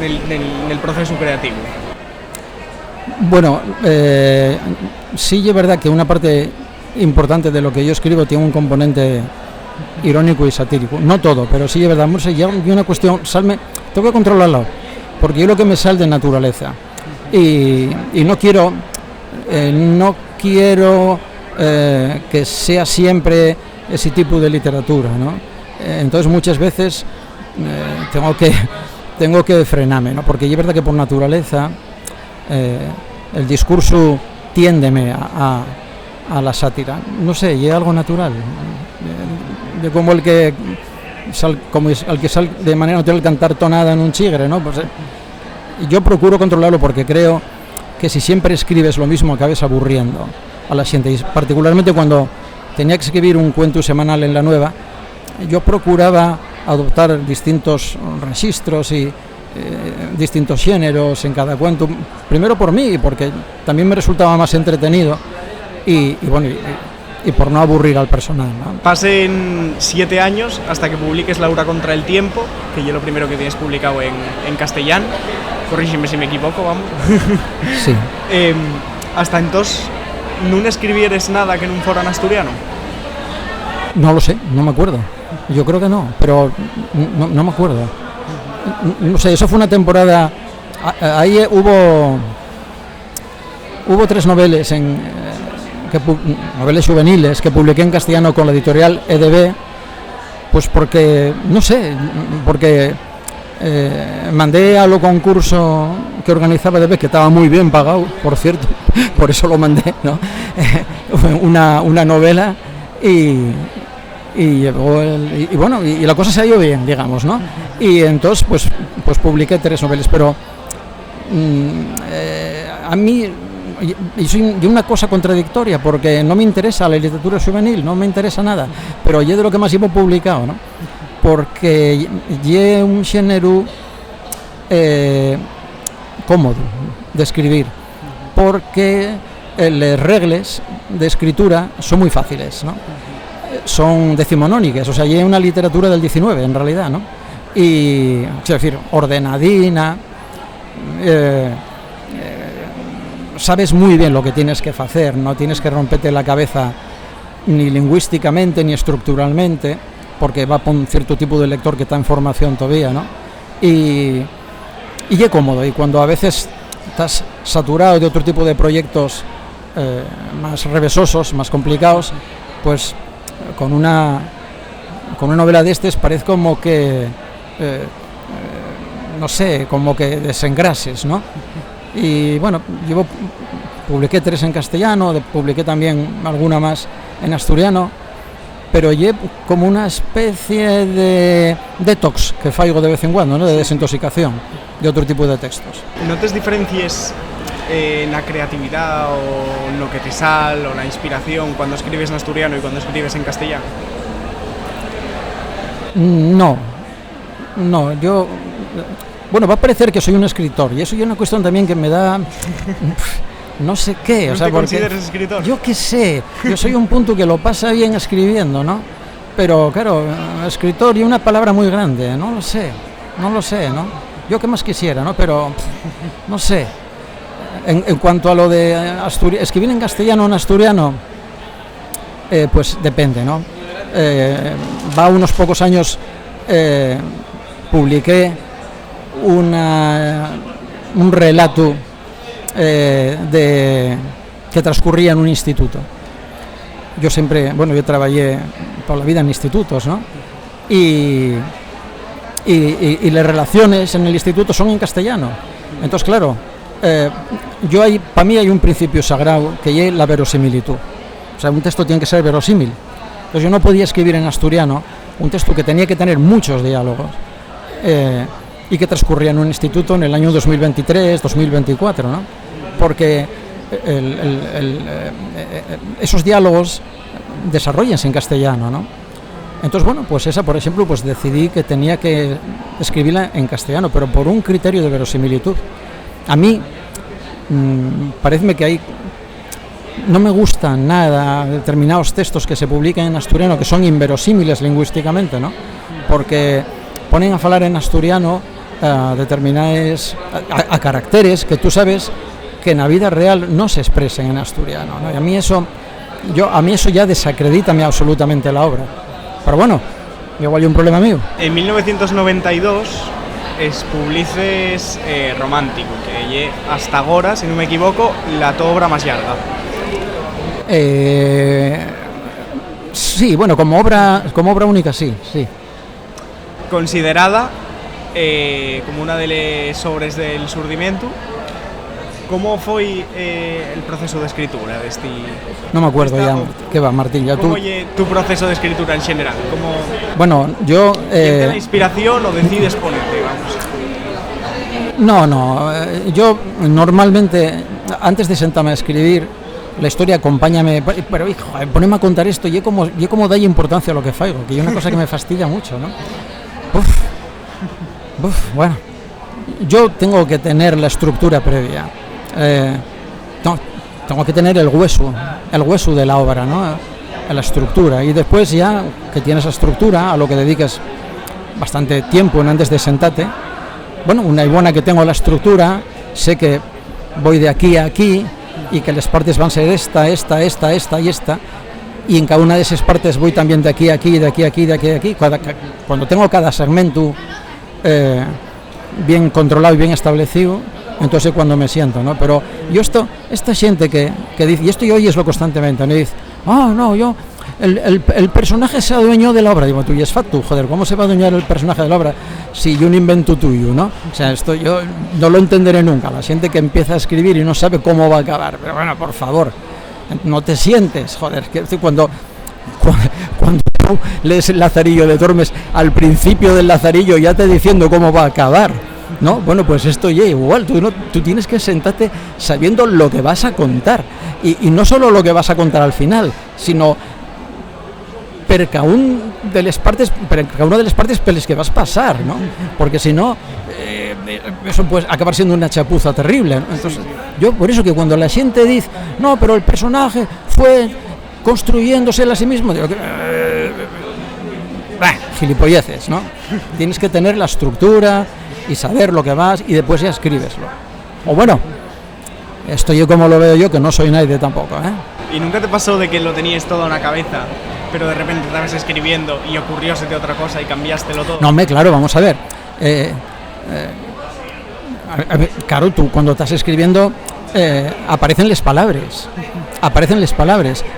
en el proceso creativo? Bueno, sí es verdad que una parte importante de lo que yo escribo tiene un componente irónico y satírico. No todo, pero sí es verdad. Y una cuestión, tengo que controlarlo, porque yo lo que me sale de naturaleza. Y no quiero que sea siempre ese tipo de literatura, ¿no? Entonces muchas veces tengo que frenarme, ¿no? Porque es verdad que por naturaleza el discurso tiéndeme a la sátira. No sé, y es algo natural. De como el que sale de manera natural cantar tonada en un chigre, ¿no? Pues, yo procuro controlarlo, porque creo que si siempre escribes lo mismo acabes aburriendo a la gente. Y particularmente cuando tenía que escribir un cuento semanal en La Nueva, yo procuraba adoptar distintos registros y distintos géneros en cada cuento, primero por mí, porque también me resultaba más entretenido, y bueno, y por no aburrir al personal, ¿no? Pasen 7 años hasta que publiques Laura contra el tiempo, que yo lo primero que tienes publicado en castellano, corrígeme si me equivoco, vamos. Sí. Hasta entonces, ¿no escribieres nada que no fuera en asturiano? No lo sé, no me acuerdo. Yo creo que no, pero no me acuerdo. No sé, eso fue una temporada. Ahí hubo 3 novelas novelas juveniles que publiqué en castellano con la editorial EDB, pues porque, no sé, porque mandé a lo concurso que organizaba EDB, que estaba muy bien pagado, por cierto, por eso lo mandé, ¿no? una novela y llegó y la cosa se ha ido bien, digamos, ¿no? Y entonces pues publiqué 3 novelas, pero a mí y soy de una cosa contradictoria, porque no me interesa la literatura juvenil, no me interesa nada, pero yo de lo que más llevo publicado, ¿no? Porque llevo un género cómodo de escribir, porque las reglas de escritura son muy fáciles, ¿no? Son decimonónicas, o sea, llevo una literatura del 19 en realidad, ¿no? Y, es decir, ordenadina, sabes muy bien lo que tienes que hacer, no tienes que romperte la cabeza ni lingüísticamente ni estructuralmente, porque va por un cierto tipo de lector que está en formación todavía, ¿no? Y es cómodo, y cuando a veces estás saturado de otro tipo de proyectos más revesosos, más complicados, pues con una novela de estos parece como que no sé, como que desengrases, ¿no? Y bueno, publiqué 3 en castellano, publiqué también alguna más en asturiano, pero llevo como una especie de detox que faigo de vez en cuando, ¿no? De desintoxicación de otro tipo de textos. ¿Notes diferencias en la creatividad o en lo que te sale o la inspiración cuando escribes en asturiano y cuando escribes en castellano? No, yo... Bueno, va a parecer que soy un escritor, y eso es una cuestión también que me da... no sé qué, ¿No o sea, te porque... consideras escritor? Yo qué sé, yo soy un punto que lo pasa bien escribiendo, ¿no? Pero, claro, escritor y una palabra muy grande, no lo sé, ¿no? Yo qué más quisiera, ¿no? Pero, no sé. En cuanto a lo de escribir en castellano o en asturiano, pues depende, ¿no? Va unos pocos años, publiqué un relato que transcurría en un instituto. Yo siempre, bueno, yo trabajé por la vida en institutos, ¿no? Y las relaciones en el instituto son en castellano. Entonces, claro, para mí hay un principio sagrado que es la verosimilitud. O sea, un texto tiene que ser verosímil. Entonces yo no podía escribir en asturiano un texto que tenía que tener muchos diálogos y que transcurría en un instituto en el año 2023, 2024, ¿no? Porque esos diálogos desarrollanse en castellano, ¿no? Entonces, bueno, pues esa, por ejemplo, pues decidí que tenía que escribirla en castellano, pero por un criterio de verosimilitud. A mí, parece que no me gustan nada determinados textos que se publican en asturiano que son inverosímiles lingüísticamente, ¿no? Porque ponen a hablar en asturiano determinados a caracteres que tú sabes que en la vida real no se expresen en asturiano, ¿no? Y a mí eso ya desacredita absolutamente la obra. Pero bueno, igual hay un problema mío. En 1992 publices Romántico, que hasta ahora, si no me equivoco, la tu obra más larga. Sí, bueno, como obra única, sí. Considerada como una de las obras del Surdimiento. ¿Cómo fue el proceso de escritura de este? No me acuerdo ya. ¿Qué va, Martín? Ya ¿Cómo es tu proceso de escritura en general? Bueno, yo... ¿Tienes la inspiración o decides ponerte, vamos? No, yo normalmente, antes de sentarme a escribir, la historia acompáñame, pero hijo, poneme a contar esto, y como dalle importancia a lo que faigo, que es una cosa que me fastidia mucho, ¿no? Bueno, yo tengo que tener la estructura previa. Tengo que tener el hueso de la obra, ¿no? La estructura, y después ya que tienes la estructura, a lo que dediques bastante tiempo antes de sentarte, bueno, una y buena que tengo la estructura, sé que voy de aquí a aquí y que las partes van a ser esta y esta, y en cada una de esas partes voy también de aquí a aquí, de aquí a aquí, de aquí a aquí. Cuando tengo cada segmento bien controlado y bien establecido, entonces cuando me siento, ¿no? Pero yo esta gente que dice, y esto yo oyes lo constantemente, me dice, no, yo, el personaje se adueñó de la obra. Digo, tú, y es facto, joder, ¿cómo se va a adueñar el personaje de la obra si yo un invento tuyo, ¿no? O sea, esto yo no lo entenderé nunca, la gente que empieza a escribir y no sabe cómo va a acabar, pero bueno, por favor, no te sientes, joder, que cuando tú lees el Lazarillo de Tormes, al principio del Lazarillo ya te diciendo cómo va a acabar, ¿no? Bueno, pues esto ya igual, tú tienes que sentarte sabiendo lo que vas a contar, y no solo lo que vas a contar al final, sino per cada una de las partes per les que vas a pasar, ¿no? Porque si no, eso puede acabar siendo una chapuza terrible, ¿no? Entonces, yo por eso que cuando la gente dice, no, pero el personaje fue construyéndose a sí mismo, digo, gilipolleces, ¿no? Tienes que tener la estructura y saber lo que vas y después ya escribeslo. O bueno, esto yo como lo veo yo, que no soy nadie tampoco, ¿eh? ¿Y nunca te pasó de que lo tenías todo en la cabeza, pero de repente estabas escribiendo y ocurriósete otra cosa y cambiástelo todo? No, claro, vamos a ver. Claro, tú cuando estás escribiendo aparecen las palabras,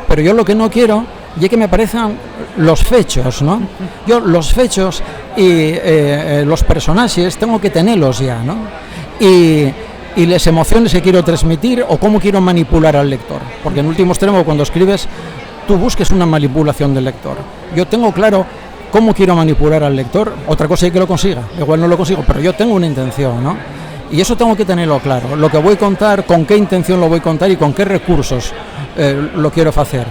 pero yo lo que no quiero es que me aparezcan los fechos, ¿no? Yo los fechos y los personajes tengo que tenerlos ya, ¿no? Y las emociones que quiero transmitir o cómo quiero manipular al lector, porque en último extremo cuando escribes tú busques una manipulación del lector. Yo tengo claro cómo quiero manipular al lector, otra cosa es que lo consiga, igual no lo consigo, pero yo tengo una intención, ¿no? Y eso tengo que tenerlo claro, lo que voy a contar, con qué intención lo voy a contar y con qué recursos lo quiero hacer.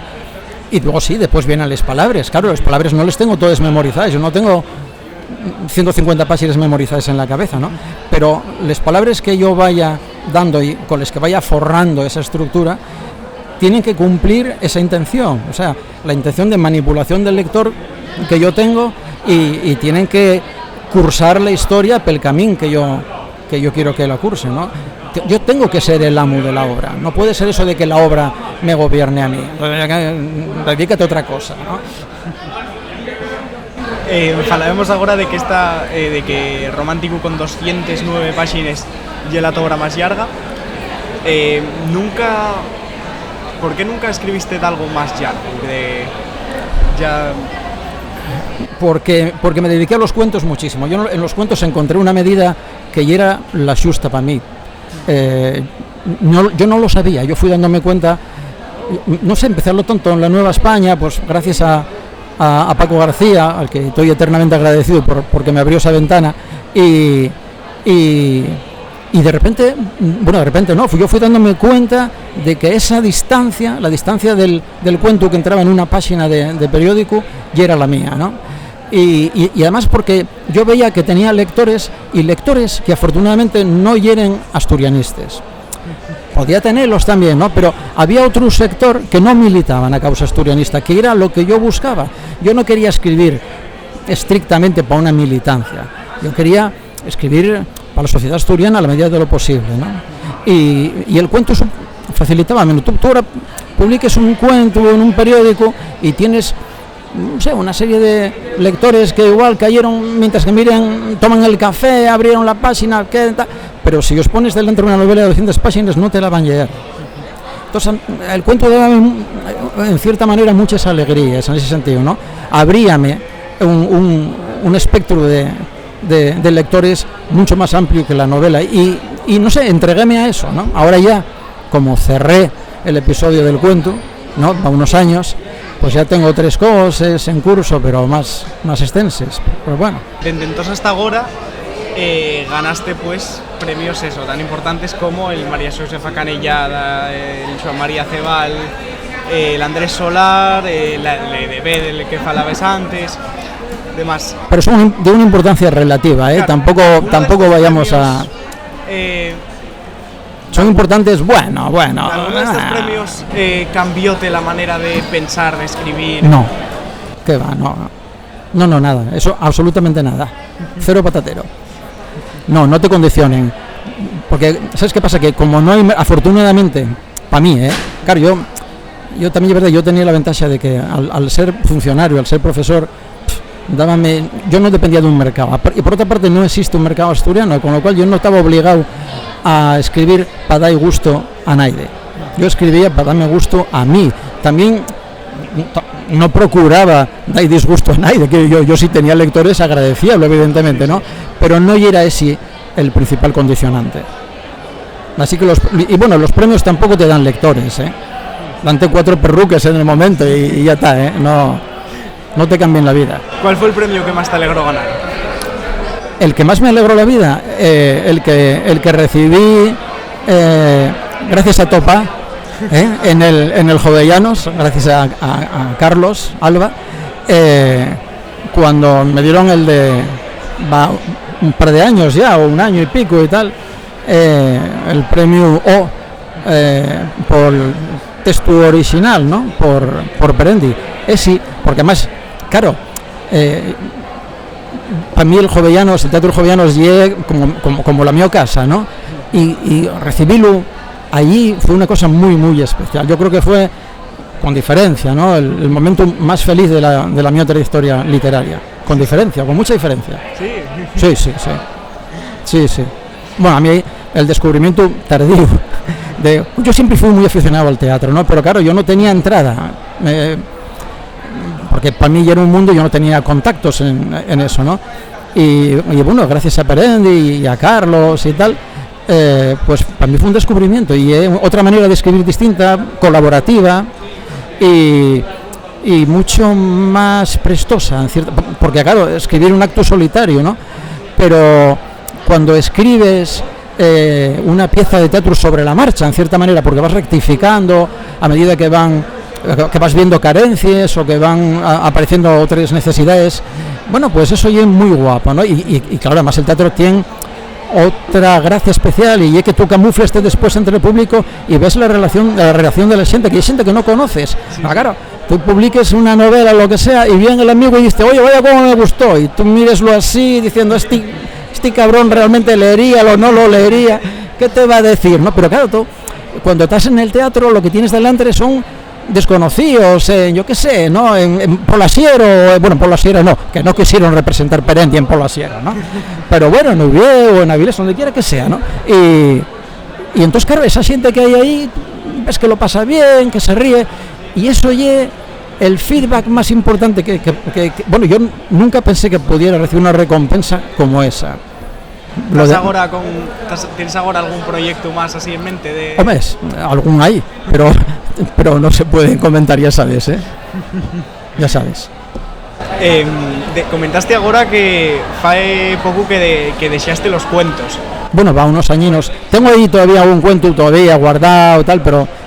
Y luego sí, después vienen las palabras, claro, las palabras no las tengo todas memorizadas, yo no tengo 150 páginas memorizadas en la cabeza, ¿no? Pero las palabras que yo vaya dando y con las que vaya forrando esa estructura tienen que cumplir esa intención, o sea, la intención de manipulación del lector que yo tengo y tienen que cursar la historia pel camino que yo quiero que la curse, ¿no? Yo tengo que ser el amo de la obra, no puede ser eso de que la obra me gobierne a mí, dedícate a otra cosa, ¿no? Falaremos agora de que Romántico con 209 páxinas y la obra más larga. ¿Por qué nunca escribiste de algo más largo? Porque me dediqué a los cuentos muchísimo. Yo en los cuentos encontré una medida que ya era la justa para mí. Yo no lo sabía, yo fui dándome cuenta, no sé, empecé a lo tonto en la Nueva España, pues gracias a Paco García, al que estoy eternamente agradecido porque me abrió esa ventana, y de repente no, yo fui dándome cuenta de que esa distancia, la distancia del cuento que entraba en una página de periódico, ya era la mía, ¿no? Y además porque yo veía que tenía lectores que afortunadamente no eran asturianistas. Podía tenerlos también, ¿no? Pero había otro sector que no militaban a causa asturianista, que era lo que yo buscaba. Yo no quería escribir estrictamente para una militancia. Yo quería escribir para la sociedad asturiana a la medida de lo posible, ¿no? Y el cuento facilitaba menos. Tú ahora publiques un cuento en un periódico y tienes, no sé, una serie de lectores que igual cayeron mientras que toman el café, abrieron la página, pero si os pones delante de una novela de 200 páginas no te la van a llegar. Entonces el cuento daba en cierta manera muchas alegrías en ese sentido, ¿no? Abríame un espectro de lectores mucho más amplio que la novela y no sé, entreguéme a eso, ¿no? Ahora ya, como cerré el episodio del cuento, ¿no? A unos años, pues ya tengo 3 cosas en curso, pero más extensas, pero bueno. Desde entonces hasta ahora ganaste pues premios tan importantes como el María Josefa Canellada, el Joan María Cebal, el Andrés Solar, el EDB del que falabas antes, demás. Pero son de una importancia relativa, ¿eh? Claro, tampoco vayamos premios, son importantes, bueno. ¿Alguno de estos premios cambióte la manera de pensar, de escribir? No, ¿qué va? No, nada, eso absolutamente nada. Cero patatero. No te condicionen. Porque, ¿sabes qué pasa? Que como no hay, afortunadamente, para mí, claro, yo yo también, es verdad, yo tenía la ventaja de que al ser funcionario, al ser profesor, yo no dependía de un mercado. Y por otra parte no existe un mercado asturiano, con lo cual yo no estaba obligado a escribir para dar gusto a nadie. Yo escribía para darme gusto a mí. También no procuraba dar disgusto a nadie, que yo si tenía lectores agradecíalo, evidentemente, ¿no? Pero no era ese el principal condicionante. Así que los premios tampoco te dan lectores, ¿eh? Dante 4 perruques en el momento y ya está, ¿eh? No te cambien la vida. ¿Cuál fue el premio que más te alegró ganar? El que más me alegró la vida, el que recibí gracias a Topa, en el Jovellanos, gracias a Carlos Alba, cuando me dieron el de un par de años ya, o un año y pico y tal, el premio O por texto original, ¿no? Por Perendi. Sí, porque además, claro, para mí el Teatro Jovellanos es como la mi casa, ¿no? Y recibirlo allí fue una cosa muy, muy especial. Yo creo que fue, con diferencia, ¿no? El momento más feliz de la mi trayectoria literaria. Con diferencia, con mucha diferencia. Sí. Bueno, a mí el descubrimiento tardío. Yo siempre fui muy aficionado al teatro, ¿no? Pero claro, yo no tenía entrada. Porque para mí ya era un mundo, yo no tenía contactos en eso, ¿no? Y bueno, gracias a Perendi y a Carlos y tal, pues para mí fue un descubrimiento y otra manera de escribir distinta, colaborativa y mucho más prestosa, porque claro, escribir un acto solitario, ¿no? Pero cuando escribes una pieza de teatro sobre la marcha, en cierta manera, porque vas rectificando a medida que vas viendo carencias o que van apareciendo otras necesidades, bueno, pues eso ya es muy guapo, ¿no? Y claro, además el teatro tiene otra gracia especial y es que tú camufles después entre el público y ves la relación de la gente, que hay gente que no conoces. Sí. Claro, tú publiques una novela, lo que sea, y viene el amigo y dice, oye, vaya cómo me gustó, y tú mireslo así diciendo, este cabrón realmente leería o no lo leería, ¿qué te va a decir? ¿No? Pero claro, tú cuando estás en el teatro lo que tienes delante son desconocidos, yo qué sé, ¿no? En Polasiero, bueno, Polasiero no, que no quisieron representar Perendi en Polasiero, ¿no? Pero bueno, en Ubieu o en Avilés, donde quiera que sea, ¿no? Y entonces, claro, esa gente que hay ahí, ves que lo pasa bien, que se ríe, y eso es el feedback más importante que bueno, yo nunca pensé que pudiera recibir una recompensa como esa. ¿Tienes ahora algún proyecto más así en mente? Hombre, algún hay, pero no se puede comentar, ya sabes, ¿eh? Ya sabes. Comentaste ahora que fae poco que dejaste los cuentos. Bueno, va unos añinos. Tengo ahí todavía un cuento todavía guardado tal,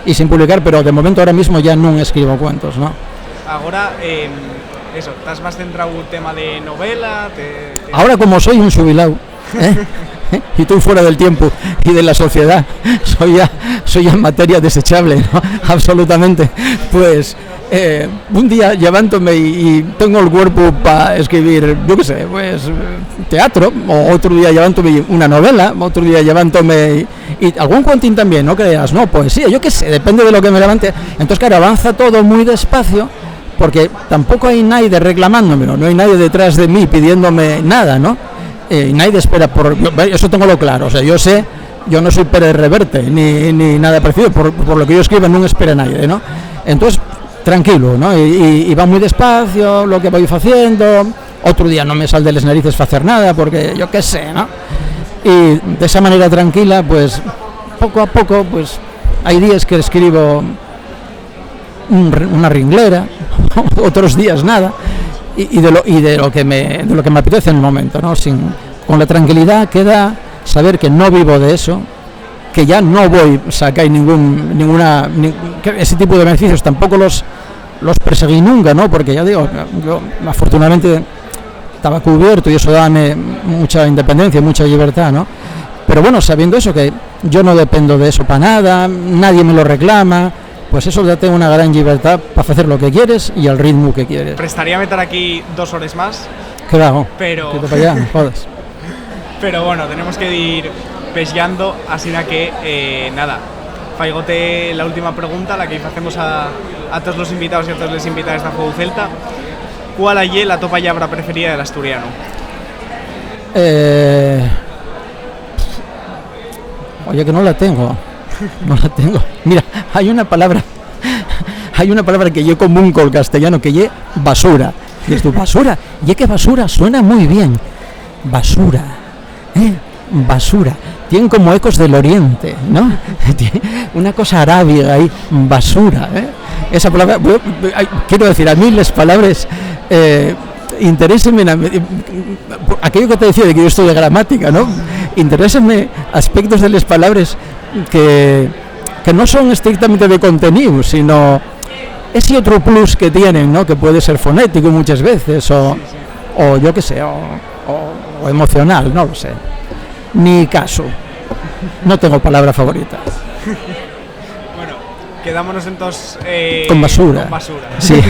y sin publicar, pero de momento ahora mismo ya no escribo cuentos, ¿no? Ahora, eso, ¿estás más centrado en un tema de novela? Ahora, como soy un jubilado, y estoy fuera del tiempo y de la sociedad, soy ya materia desechable, ¿no? Absolutamente. Pues un día levantóme y tengo el cuerpo para escribir, yo qué sé, pues teatro, o otro día levantóme una novela, otro día levantóme y algún cuentín también, no creas, no, poesía, yo qué sé, depende de lo que me levante. Entonces, claro, avanza todo muy despacio, porque tampoco hay nadie reclamándome, no hay nadie detrás de mí pidiéndome nada, ¿no? Nadie espera eso tengo lo claro, o sea, yo no soy Pérez Reverte ni nada parecido, por lo que yo escribo no espera nadie, ¿no? Entonces, tranquilo, ¿no? Y va muy despacio lo que voy haciendo, otro día no me sale de las narices para hacer nada, porque yo qué sé, ¿no? Y de esa manera tranquila, pues, poco a poco, pues, hay días que escribo una ringlera, otros días nada, y de lo que me apetece en el momento, ¿no? Con la tranquilidad que da saber que no vivo de eso, que ya no voy a sacar ese tipo de beneficios, tampoco los perseguí nunca, ¿no? Porque ya digo, yo afortunadamente estaba cubierto y eso daba mucha independencia, mucha libertad, ¿no? Pero bueno, sabiendo eso, que yo no dependo de eso para nada, nadie me lo reclama, pues eso ya tengo una gran libertad para hacer lo que quieres y al ritmo que quieres. Prestaría meter aquí 2 horas más. Claro, pero... para allá, jodas. Pero bueno, tenemos que ir pescando, así que nada, faigote la última pregunta, la que hacemos a a todos los invitados y a todas las invitadas de Fuego Celta, ¿cuál es la topa palabra preferida del asturiano? Oye, que no la tengo. No la tengo. Mira, hay una palabra que es común con el castellano, que es basura. Y esto, basura. Y que basura suena muy bien. Basura. Basura. Tienen como ecos del oriente, ¿no? Una cosa arábiga ahí, basura. Esa palabra, quiero decir, a mí las palabras interésenme aquello que te decía de que yo estudio gramática, ¿no? Interésenme aspectos de las palabras que no son estrictamente de contenido, sino ese otro plus que tienen, ¿no? Que puede ser fonético muchas veces, o yo qué sé, o emocional, no lo sé. Ni caso. No tengo palabra favorita. Bueno, quedámonos entonces con basura. Con basura. Sí.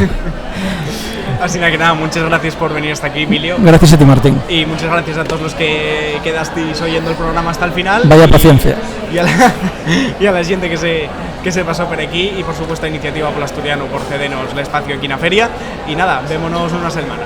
Así que nada, muchas gracias por venir hasta aquí, Emilio. Gracias a ti, Martín. Y muchas gracias a todos los que quedasteis oyendo el programa hasta el final. Vaya paciencia. Y a la gente que se pasó por aquí, y por supuesto a Iniciativa Polo Asturiano por cedernos el espacio aquí en la feria. Y nada, vémonos una semana.